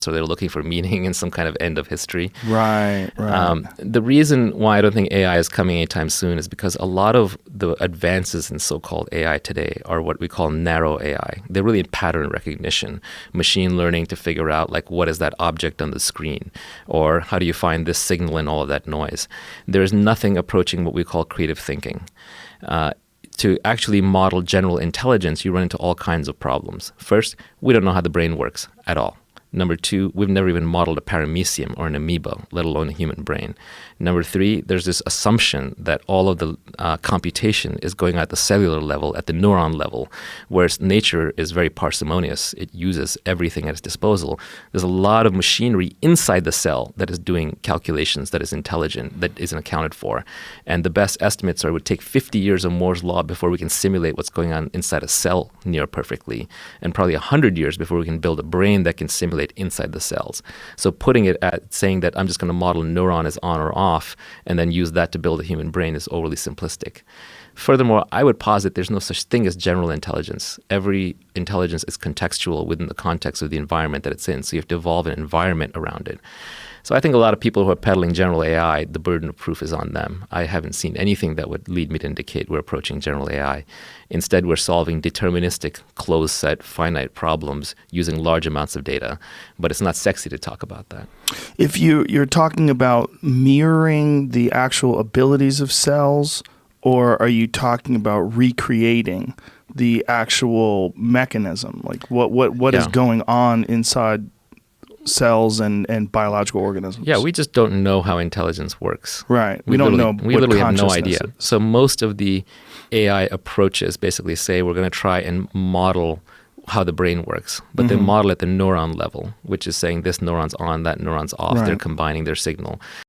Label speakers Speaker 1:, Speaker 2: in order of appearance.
Speaker 1: So they're looking for meaning in some kind of end of history.
Speaker 2: Right.
Speaker 1: The reason why I don't think AI is coming anytime soon is because a lot of the advances in so-called AI today are what we call narrow AI. They're really in pattern recognition, machine learning to figure out like what is that object on the screen, or how do you find this signal in all of that noise. There is nothing approaching what we call creative thinking. To actually model general intelligence, you run into all kinds of problems. First, we don't know how the brain works at all. Number two, we've never even modeled a paramecium or an amoeba, let alone a human brain. Number three, there's this assumption that all of the computation is going at the cellular level, at the neuron level, whereas nature is very parsimonious. It uses everything at its disposal. There's a lot of machinery inside the cell that is doing calculations, that is intelligent, that isn't accounted for. And the best estimates are it would take 50 years of Moore's law before we can simulate what's going on inside a cell near perfectly, and probably 100 years before we can build a brain that can simulate inside the cells. So putting it at saying that I'm just going to model a neuron as on or off and then use that to build a human brain is overly simplistic. Furthermore, I would posit there's no such thing as general intelligence. Every intelligence is contextual within the context of the environment that it's in. So you have to evolve an environment around it. So I think a lot of people who are peddling general AI, the burden of proof is on them. I haven't seen anything that would lead me to indicate we're approaching general AI. Instead, we're solving deterministic, closed set, finite problems using large amounts of data. But it's not sexy to talk about that.
Speaker 2: If you're talking about mirroring the actual abilities of cells, or are you talking about recreating the actual mechanism? Like what is going on inside cells and biological organisms?
Speaker 1: Yeah, we just don't know how intelligence works.
Speaker 2: Right. We don't know.
Speaker 1: We literally have no idea. So most of the AI approaches basically say we're going to try and model how the brain works, but they model at the neuron level, which is saying this neuron's on, that neuron's off.
Speaker 2: Right.
Speaker 1: They're combining their signal.